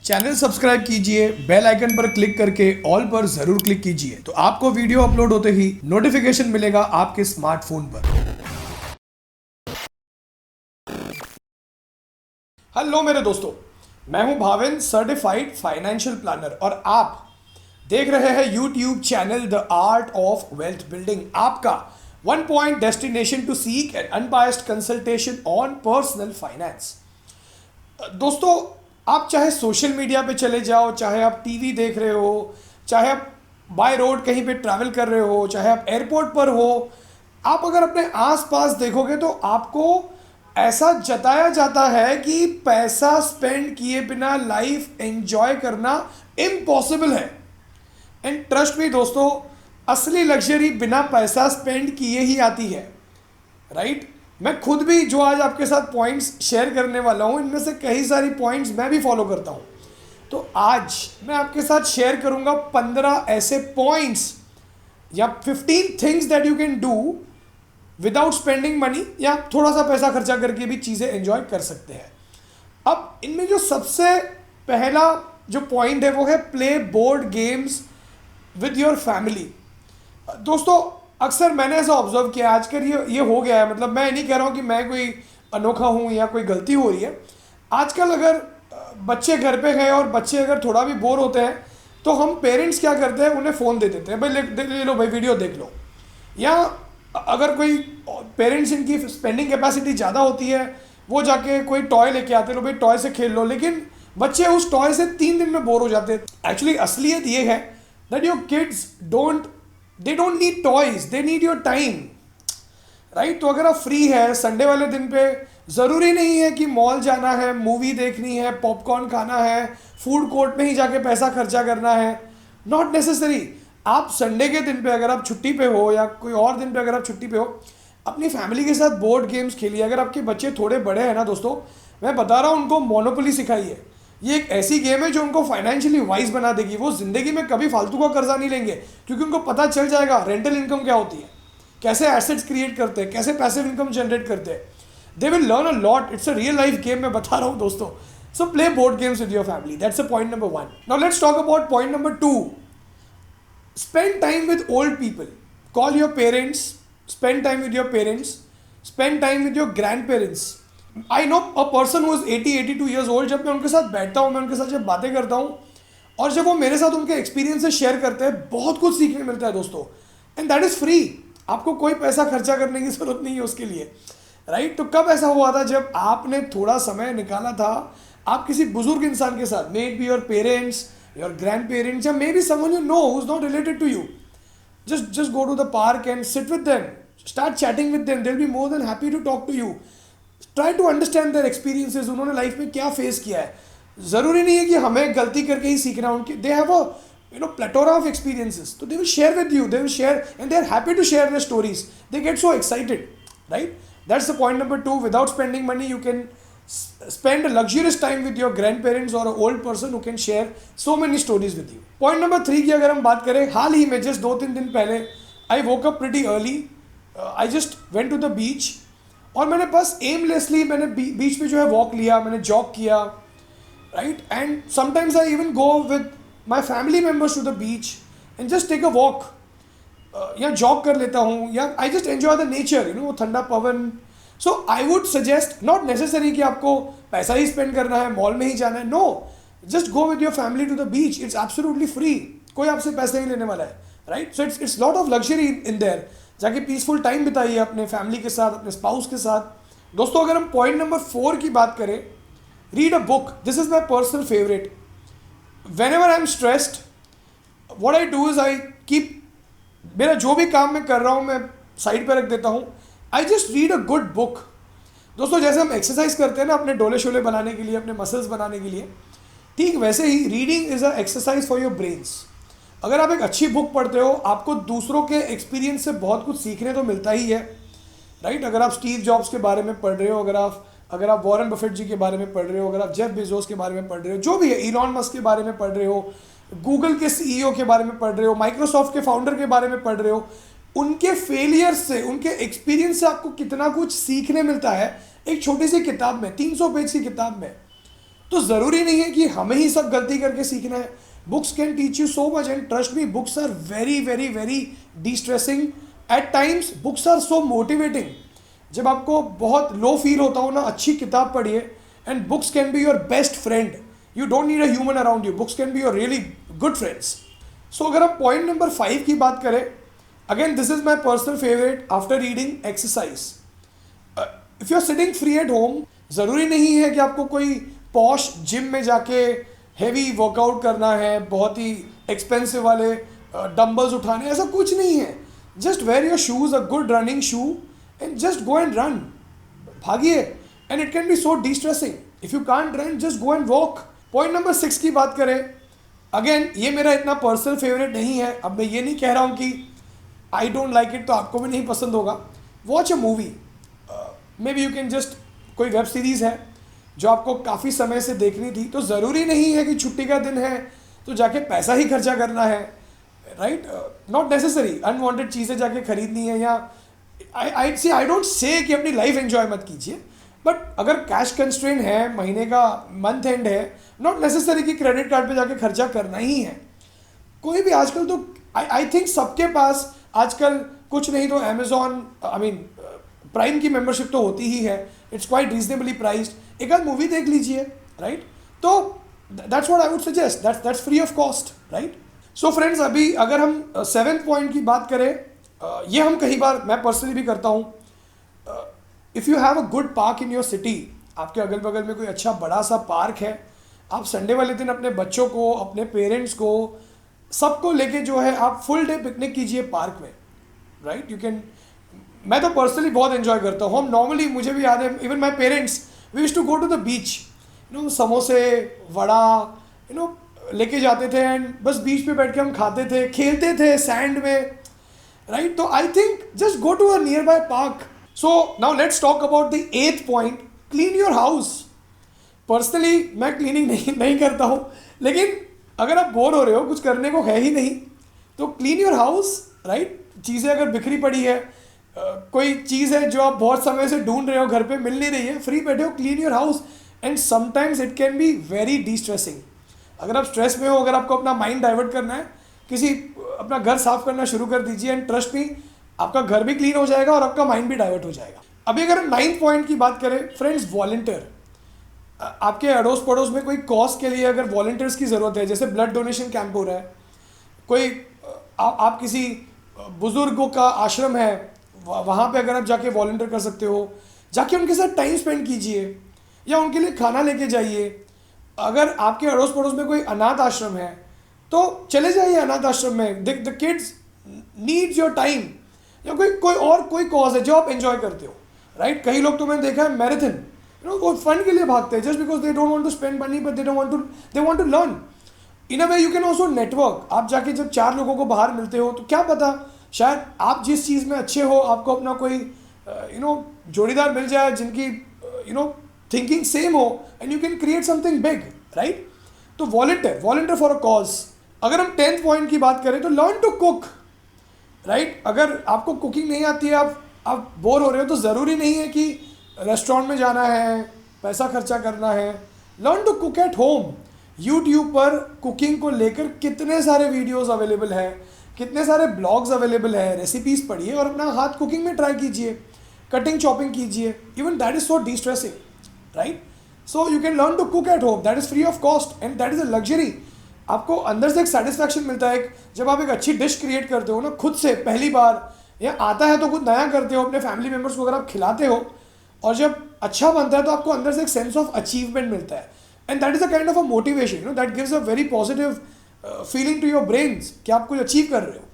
Channel subscribe कीजिए, bell icon पर click करके ऑल पर जरूर क्लिक कीजिए तो आपको वीडियो अपलोड होते ही नोटिफिकेशन मिलेगा आपके स्मार्टफोन पर। हेलो मेरे दोस्तों, मैं हूं भाविन, सर्टिफाइड फाइनेंशियल प्लानर और आप देख रहे हैं YouTube channel the art of wealth building, आपका one point destination to seek an unbiased consultation on personal finance. दोस्तों, आप चाहे सोशल मीडिया पे चले जाओ, चाहे आप टीवी देख रहे हो, चाहे आप बाय रोड कहीं पे ट्रैवल कर रहे हो, चाहे आप एयरपोर्ट पर हो, आप अगर अपने आसपास देखोगे तो आपको ऐसा जताया जाता है कि पैसा स्पेंड किए बिना लाइफ एंजॉय करना इम्पॉसिबल है। एंड ट्रस्ट मी दोस्तों, असली लग्जरी बिना पैसा स्पेंड किए ही आती है, राइट? मैं खुद भी जो आज आपके साथ पॉइंट्स शेयर करने वाला हूँ, इनमें से कई सारी पॉइंट्स मैं भी फॉलो करता हूँ। तो आज मैं आपके साथ शेयर करूँगा 15 ऐसे पॉइंट्स या 15 things that you can do without spending money, या थोड़ा सा पैसा खर्चा करके भी चीज़ें एंजॉय कर सकते हैं। अब इनमें जो सबसे पहला जो पॉइंट है वो है play board games with your family. दोस्तों, अक्सर मैंने ऐसा ऑब्जर्व किया आजकल ये हो गया है, मतलब मैं नहीं कह रहा हूँ कि मैं कोई अनोखा हूँ या कोई गलती हो रही है। आजकल अगर बच्चे घर पे गए और बच्चे अगर थोड़ा भी बोर होते हैं तो हम पेरेंट्स क्या करते हैं, उन्हें फ़ोन दे देते हैं, भाई ले लो भाई, वीडियो देख लो। या अगर कोई पेरेंट्स, इनकी स्पेंडिंग कैपेसिटी ज़्यादा होती है, वो जाके कोई टॉय लेके आते, लो भाई टॉय से खेल लो, लेकिन बच्चे उस टॉय से 3 दिन में बोर हो जाते हैं। एक्चुअली असलियत ये है that your kids they don't need toys, they need your time, right? तो अगर आप फ्री है संडे वाले दिन पे, ज़रूरी नहीं है कि मॉल जाना है, मूवी देखनी है, पॉपकॉर्न खाना है, फूड कोर्ट में ही जाके पैसा खर्चा करना है, नॉट नेसेसरी। आप संडे के दिन पे अगर आप छुट्टी पे हो या कोई और दिन पे अगर आप छुट्टी पे हो, अपनी फैमिली के साथ बोर्ड गेम्स खेलिए। अगर आपके बच्चे थोड़े बड़े हैं ना दोस्तों, मैं बता रहा हूँ, उनको मोनोपोली सिखाइए। ये एक ऐसी गेम है जो उनको फाइनेंशियली वाइज बना देगी। वो जिंदगी में कभी फालतू का कर्जा नहीं लेंगे, क्योंकि उनको पता चल जाएगा रेंटल इनकम क्या होती है, कैसे एसेट्स क्रिएट करते हैं, कैसे पैसिव इनकम जनरेट करते हैं। They will learn a lot. It's a real life game, मैं बता रहा हूँ दोस्तों। So play board games with your family, that's a point number 1। Now let's talk about point number 2। Spend time with old people. Call your parents, spend time with your parents, spend time with your grandparents. I know a person who is 80-82 years old. जब मैं उनके साथ बैठता हूँ, मैं उनके साथ जब बातें करता हूँ और जब वो मेरे साथ उनके एक्सपीरियंसेस शेयर करते हैं, बहुत कुछ सीखने मिलता है दोस्तों। And that is free. आपको कोई पैसा खर्चा करने की ज़रूरत नहीं है उसके लिए, राइट? तो कब ऐसा हुआ था जब आपने थोड़ा समय निकाला था आप किसी बुजुर्ग इंसान के साथ, may it be your parents, your grandparents, or maybe someone you know who's not related to you. Just go to the park and sit with them. Start chatting with them. They'll be more than happy to talk to you. Try to understand their experiences. उन्होंने life में क्या face किया है। ज़रूरी नहीं है कि हमें गलती करके ही सीखना। उनके they have a plethora of experiences. So they will share with you. They will share and they are happy to share their stories. They get so excited, right? That's the point number 2. Without spending money, you can spend a luxurious time with your grandparents or an old person who can share so many stories with you. Point number 3 की अगर हम बात करें, हाल ही में just 2-3 दिन पहले I woke up pretty early. I just went to the beach और मैंने बस एमलेसली मैंने बीच पे जो है वॉक लिया, मैंने जॉग किया, right? And sometimes I even go with my family members to the beach and just take a walk, या जॉग कर लेता हूँ, या I just enjoy the nature, वो ठंडा पवन। So I would suggest, not necessary कि आपको पैसा ही स्पेंड करना है, मॉल में ही जाना है, no, just go with your family to the beach. It's absolutely free, कोई आपसे पैसे नहीं लेने वाला है, right? So it's lot of luxury in there. जाके पीसफुल टाइम बिताइए अपने फैमिली के साथ, अपने स्पाउस के साथ। दोस्तों, अगर हम पॉइंट नंबर 4 की बात करें, read a book. This is my personal favourite. When ever I am stressed, what I do is I keep, मेरा जो भी काम मैं कर रहा हूँ मैं साइड पर रख देता हूँ, I just read a good book. दोस्तों, जैसे हम एक्सरसाइज करते हैं ना अपने डोले शोले बनाने के लिए, अपने मसल्स बनाने के लिए, ठीक वैसे ही reading is a exercise for your brains. अगर आप एक अच्छी बुक पढ़ते हो, आपको दूसरों के एक्सपीरियंस से बहुत कुछ सीखने तो मिलता ही है, राइट? अगर आप स्टीव जॉब्स के बारे में पढ़ रहे हो, अगर आप वॉरेन बफेट जी के बारे में पढ़ रहे हो, अगर आप जेफ बेजोस के बारे में पढ़ रहे हो, जो भी है, इलॉन मस्क के बारे में पढ़ रहे हो, गूगल के सीईओ के बारे में पढ़ रहे हो, माइक्रोसॉफ्ट के फाउंडर के बारे में पढ़ रहे हो, उनके फेलियर से, उनके एक्सपीरियंस से आपको कितना कुछ सीखने मिलता है एक छोटी सी किताब में, 300 पेज की किताब में। तो ज़रूरी नहीं है कि हमें ही सब गलती करके सीखना है. Books can teach you so much and trust me, books are very very very destressing. At times books are so motivating. जब आपको बहुत लो फील होता हो ना, अच्छी किताब पढ़िए. And books can be your best friend. You don't need a human around you, books can be your really good friends. So अगर हम पॉइंट नंबर 5 की बात करें, again this is my personal favourite after reading, exercise. If you are sitting free at home, ज़रूरी नहीं है कि आपको कोई पॉश जिम में जाके हेवी वर्कआउट करना है, बहुत ही एक्सपेंसिव वाले डंबल्स उठाने, ऐसा कुछ नहीं है. Just wear your shoes, a good running shoe, and just go and run. भागिए, and it can be so destressing. If you can't run, just go and walk. Point number 6 की बात करें, again ये मेरा इतना personal favourite नहीं है. अब मैं ये नहीं कह रहा हूँ कि आई डोंट लाइक इट तो आपको भी नहीं पसंद होगा. Watch a movie. May be you can just, कोई वेब सीरीज़ है जो आपको काफ़ी समय से देखनी थी, तो ज़रूरी नहीं है कि छुट्टी का दिन है तो जाके पैसा ही खर्चा करना है, राइट. नॉट नेसेसरी अनवांटेड चीज़ें जाके खरीदनी है. या आई डोंट से कि अपनी लाइफ एंजॉय मत कीजिए, बट अगर कैश कंस्ट्रेंट है, महीने का मंथ एंड है, नॉट नेसेसरी कि क्रेडिट कार्ड पे जाके खर्चा करना ही है. कोई भी आजकल तो आई थिंक सबके पास आजकल कुछ नहीं तो अमेजॉन, आई मीन प्राइम की मेंबरशिप तो होती ही है. It's quite reasonably priced. एक आध मूवी देख लीजिए, राइट. तो that's what I would suggest, that's free of cost, right. So friends, अभी अगर हम 7th पॉइंट की बात करें, ये हम कई बार, मैं पर्सनली भी करता हूँ. If you have a good park in your city, आपके अगल बगल में कोई अच्छा बड़ा सा पार्क है, आप संडे वाले दिन अपने बच्चों को, अपने पेरेंट्स को, सबको लेके जो है आप फुल डे पिकनिक कीजिए पार्क में, राइट. यू कैन, मैं तो पर्सनली बहुत एंजॉय करता हूँ. हम नॉर्मली, मुझे भी याद है, even my parents, we used to go to the beach, समोसे, वड़ा, लेके जाते थे एंड बस बीच पे बैठ के हम खाते थे, खेलते थे सैंड में, राइट. तो I think just go to a nearby park. So now let's talk about the 8th point, clean your house. Personally मैं क्लीनिंग नहीं करता हूँ, लेकिन अगर आप बोर हो रहे हो, कुछ करने को है ही नहीं, तो क्लीन योर हाउस, राइट. चीज़ें अगर बिखरी पड़ी है, कोई चीज़ है जो आप बहुत समय से ढूंढ रहे हो, घर पे मिल नहीं रही है, फ्री बैठे हो, clean your house. And sometimes it can be very D stressing. अगर आप स्ट्रेस में हो, अगर आपको अपना माइंड डाइवर्ट करना है, किसी अपना घर साफ करना शुरू कर दीजिए, एंड ट्रस्ट मी, आपका घर भी क्लीन हो जाएगा और आपका माइंड भी डाइवर्ट हो जाएगा. अभी अगर हम 9th पॉइंट की बात करें, फ्रेंड्स, वॉलंटियर. आपके अड़ोस पड़ोस में कोई कॉज के लिए अगर वॉलंटियर्स की ज़रूरत है, जैसे ब्लड डोनेशन कैंप हो रहा है, कोई आप किसी बुज़ुर्गों का आश्रम है, वहाँ पे अगर आप जाके वॉलंटियर कर सकते हो, जाके उनके साथ टाइम स्पेंड कीजिए या उनके लिए खाना लेके जाइए. अगर आपके अड़ोस पड़ोस में कोई अनाथ आश्रम है तो चले जाइए अनाथ आश्रम में. The kids needs your time. या कोई कॉज है जो आप एंजॉय करते हो, राइट. कई लोग तो मैंने देखा है मैराथन, वो फन के लिए भागते हैं, just because they don't want to spend money, but they want to learn. In a way you can also network. आप जाके जब 4 लोगों को बाहर मिलते हो, तो क्या पता, शायद आप जिस चीज़ में अच्छे हो, आपको अपना कोई जोड़ीदार मिल जाए जिनकी थिंकिंग सेम हो, and you can create something big, right. तो वॉलंटियर फॉर अ कॉज. अगर हम 10th पॉइंट की बात करें, तो लर्न टू कुक, राइट. अगर आपको कुकिंग नहीं आती है, आप बोर हो रहे हो, तो ज़रूरी नहीं है कि रेस्टोरेंट में जाना है, पैसा खर्चा करना है. Learn to cook at home. YouTube पर कुकिंग को लेकर कितने सारे वीडियोस अवेलेबल हैं, कितने सारे ब्लॉग्स अवेलेबल है. रेसिपीज़ पढ़िए और अपना हाथ कुकिंग में ट्राई कीजिए, कटिंग चॉपिंग कीजिए. Even that is so destressing, right. So you can learn to cook at home, that is free of cost and that is a luxury. आपको अंदर से एक सेटिस्फैक्शन मिलता है जब आप एक अच्छी डिश क्रिएट करते हो ना, खुद से पहली बार, या आता है तो कुछ नया करते हो, अपने फैमिली मेम्बर्स को अगर आप खिलाते हो, और जब अच्छा बनता है तो आपको अंदर से एक सेंस ऑफ अचीवमेंट मिलता है. And that is a kind of a motivation, that gives a very positive feeling to your brains कि आप कुछ अचीव कर रहे हो.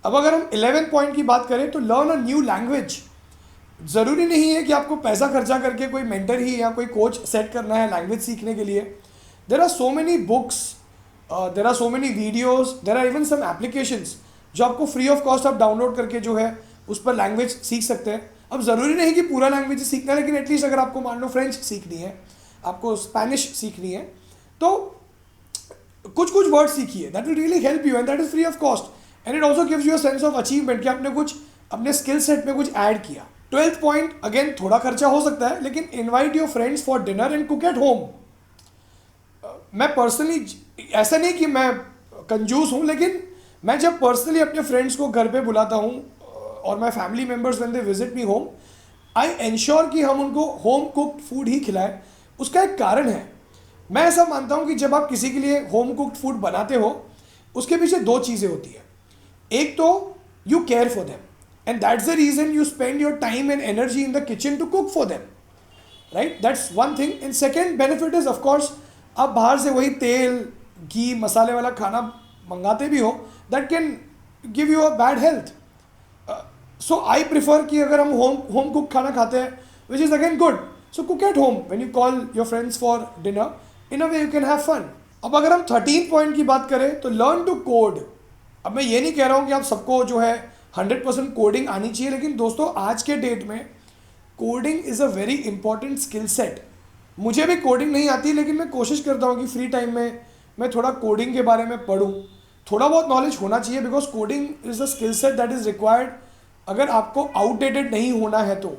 अब अगर हम 11th पॉइंट की बात करें, तो लर्न अ न्यू लैंग्वेज. ज़रूरी नहीं है कि आपको पैसा खर्चा करके कोई मेंटर ही या कोई कोच सेट करना है लैंग्वेज सीखने के लिए. There are so many books, there are so many videos, there are even some applications जो आपको फ्री ऑफ कॉस्ट आप डाउनलोड करके जो है उस पर लैंग्वेज सीख सकते हैं. अब ज़रूरी नहीं कि पूरा लैंग्वेज सीखना है, लेकिन एटलीस्ट अगर आपको मान लो फ्रेंच सीखनी है, आपको स्पेनिश सीखनी है, तो कुछ वर्ड सीखिए. That will really help you and that is free of cost. And it also gives you a sense of achievement कि आपने कुछ अपने स्किल सेट में कुछ ऐड किया. 12th पॉइंट, अगेन थोड़ा खर्चा हो सकता है, लेकिन invite your friends for dinner and cook at home. मैं पर्सनली, ऐसा नहीं कि मैं कंजूस हूँ, लेकिन मैं जब पर्सनली अपने फ्रेंड्स को घर पे बुलाता हूँ और माई family members when they visit me home, I ensure कि हम उनको होम कुक्ड फूड ही खिलाएं। उसका एक कारण है। मैं ऐसा मानता हूँ कि जब आप किसी के लिए होम कुक्ड फूड बनाते हो, उसके पीछे दो चीज़ें होती है। एक तो you care for them and that's the reason you spend your time and energy in the kitchen to cook for them, right? That's one thing. And second benefit is of course, आप बाहर से वही तेल घी मसाले वाला खाना मंगाते भी हो, that can give you a bad health. So I prefer कि अगर हम होम कुक खाना खाते हैं, which is again good, so cook at home when you call your friends for dinner, in a way you can have fun. अब अगर हम 13 point की बात करें तो लर्न टू कोड। अब मैं ये नहीं कह रहा हूँ कि आप सबको जो है 100% कोडिंग आनी चाहिए, लेकिन दोस्तों आज के डेट में coding is a very important skill set. मुझे भी कोडिंग नहीं आती, लेकिन मैं कोशिश करता हूँ कि फ्री टाइम में मैं थोड़ा कोडिंग के बारे में पढूं। थोड़ा बहुत नॉलेज होना चाहिए, because coding is a skill set that is required अगर आपको आउटडेटेड नहीं होना है तो।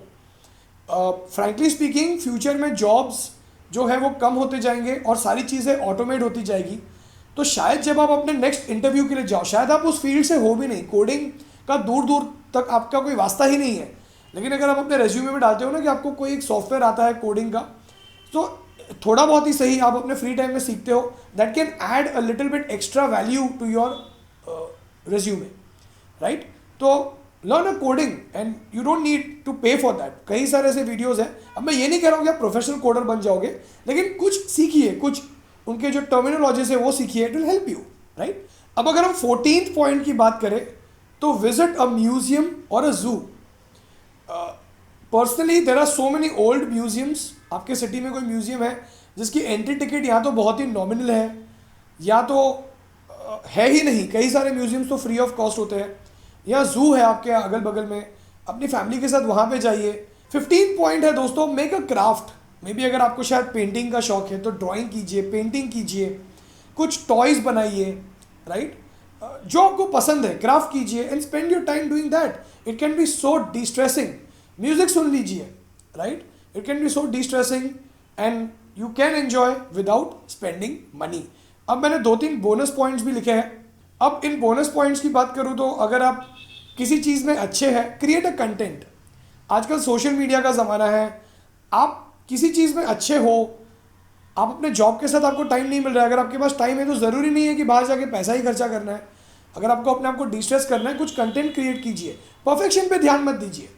फ्रैंकली स्पीकिंग, फ्यूचर में जॉब्स जो है वो कम होते जाएंगे और सारी चीज़ें ऑटोमेट होती जाएगी। तो शायद जब आप अपने नेक्स्ट इंटरव्यू के लिए जाओ, शायद आप उस फील्ड से हो भी नहीं, कोडिंग का दूर दूर तक आपका कोई वास्ता ही नहीं है, लेकिन अगर आप अपने रेज्यूमे में डालते हो ना कि आपको कोई एक सॉफ्टवेयर आता है कोडिंग का, तो थोड़ा बहुत ही सही आप अपने फ्री टाइम में सीखते हो, that can add a little bit extra value to your resume, right? तो learn a coding and you don't need to pay for that. कई सारे ऐसे वीडियोस हैं। अब मैं ये नहीं कह रहा हूँ कि आप प्रोफेशनल कोडर बन जाओगे, लेकिन कुछ सीखिए, कुछ उनके जो टर्मिनोलॉजीज है वो सीखिए, it will help you, right? अब अगर हम 14th पॉइंट की बात करें तो विजिट अ म्यूजियम और a zoo. Personally there are so many old museums. आपके सिटी में कोई म्यूजियम है जिसकी एंट्री टिकट या तो बहुत ही नॉमिनल है या तो है ही नहीं, कई सारे म्यूजियम्स तो फ्री ऑफ कॉस्ट होते हैं, या जू है आपके अगल बगल में, अपनी फैमिली के साथ वहाँ पे जाइए। 15 पॉइंट है दोस्तों, make a craft. May be अगर आपको शायद पेंटिंग का शौक है तो ड्राइंग कीजिए, पेंटिंग कीजिए, कुछ टॉयज़ बनाइए, राइट? जो आपको पसंद है क्राफ्ट कीजिए and spend your time doing that. It can be so destressing. Music सुन लीजिए, right? It can be so destressing and you can enjoy without spending money. अब मैंने 2-3 बोनस पॉइंट्स भी लिखे हैं। अब इन बोनस पॉइंट्स की बात करूँ तो अगर आप किसी चीज़ में अच्छे हैं, क्रिएट अ कंटेंट। आजकल सोशल मीडिया का ज़माना है, आप किसी चीज़ में अच्छे हो, आप अपने जॉब के साथ आपको टाइम नहीं मिल रहा है, अगर आपके पास टाइम है तो ज़रूरी नहीं है कि बाहर जाके पैसा ही खर्चा करना है। अगर आपको अपने आप को डिस्ट्रेस करना है, कुछ कंटेंट क्रिएट कीजिए। परफेक्शन पे ध्यान मत दीजिए।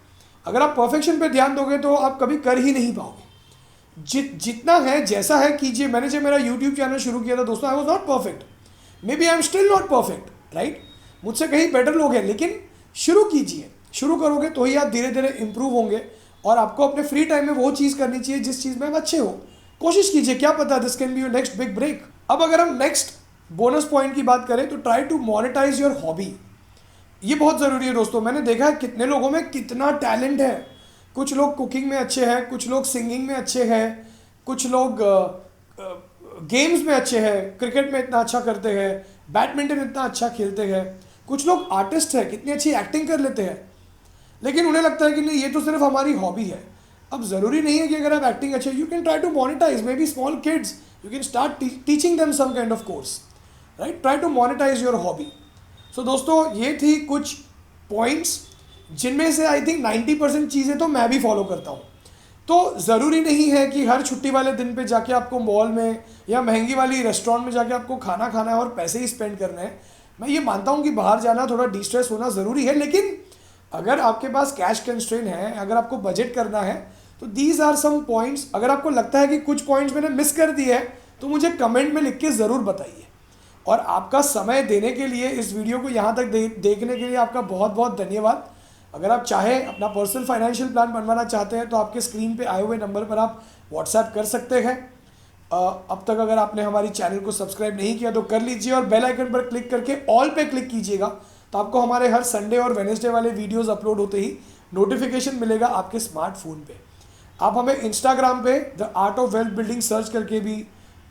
अगर आप परफेक्शन पे ध्यान दोगे तो आप कभी कर ही नहीं पाओगे। जितना है जैसा है कीजिए। मैंने जब मेरा यूट्यूब चैनल शुरू किया था दोस्तों, I was not perfect, maybe I am still not perfect, right? मुझसे कहीं बेटर लोग हैं, लेकिन शुरू कीजिए। शुरू करोगे तो ही आप धीरे धीरे इंप्रूव होंगे और आपको अपने फ्री टाइम में वो चीज़ करनी चाहिए जिस चीज़ में आप अच्छे हो। कोशिश कीजिए, क्या पता this can be your next big break. अब अगर हम नेक्स्ट बोनस पॉइंट की बात करें तो try to monetize your hobby. ये बहुत ज़रूरी है दोस्तों। मैंने देखा है कितने लोगों में कितना टैलेंट है। कुछ लोग कुकिंग में अच्छे हैं, कुछ लोग सिंगिंग में अच्छे हैं, कुछ लोग गेम्स में अच्छे हैं, क्रिकेट में इतना अच्छा करते हैं, बैडमिंटन इतना अच्छा खेलते हैं, कुछ लोग आर्टिस्ट हैं, कितनी अच्छी एक्टिंग कर लेते हैं, लेकिन उन्हें लगता है कि नहीं ये तो सिर्फ हमारी हॉबी है। अब ज़रूरी नहीं है कि अगर आप एक्टिंग अच्छे, you can try to monetize, maybe small kids, you can start teaching them some kind of course, right? Try to monetize your hobby. सो दोस्तों ये थी कुछ पॉइंट्स जिनमें से आई थिंक 90% चीज़ें तो मैं भी फॉलो करता हूँ। तो ज़रूरी नहीं है कि हर छुट्टी वाले दिन पे जाके आपको मॉल में या महंगी वाली रेस्टोरेंट में जाके आपको खाना खाना है और पैसे ही स्पेंड करने हैं। मैं ये मानता हूँ कि बाहर जाना, थोड़ा डिस्ट्रेस होना ज़रूरी है, लेकिन अगर आपके पास कैश कंस्ट्रेन है, अगर आपको बजट करना है, तो दीज आर सम पॉइंट्स। अगर आपको लगता है कि कुछ पॉइंट्स मैंने मिस कर दिए हैं तो मुझे कमेंट में लिख के ज़रूर बताइए। और आपका समय देने के लिए, इस वीडियो को यहाँ तक देखने के लिए आपका बहुत बहुत धन्यवाद। अगर आप चाहें अपना पर्सनल फाइनेंशियल प्लान बनवाना चाहते हैं तो आपके स्क्रीन पे आए हुए नंबर पर आप व्हाट्सएप कर सकते हैं। अब तक अगर आपने हमारी चैनल को सब्सक्राइब नहीं किया तो कर लीजिए और बेल आइकन पर क्लिक करके ऑल पे क्लिक कीजिएगा, तो आपको हमारे हर संडे और वेडनेसडे वाले वीडियोस अपलोड होते ही नोटिफिकेशन मिलेगा आपके स्मार्टफोन पे। आप हमें इंस्टाग्राम पे the art of wealth building search करके भी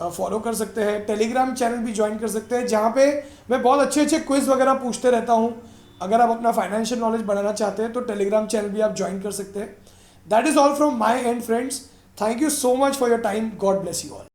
फॉलो कर सकते हैं। टेलीग्राम चैनल भी ज्वाइन कर सकते हैं, जहाँ पे मैं बहुत अच्छे अच्छे क्विज वगैरह पूछते रहता हूँ। अगर आप अपना फाइनेंशियल नॉलेज बढ़ाना चाहते हैं तो टेलीग्राम चैनल भी आप ज्वाइन कर सकते हैं। That is all from my and friends. Thank you so much for your time. God bless you all.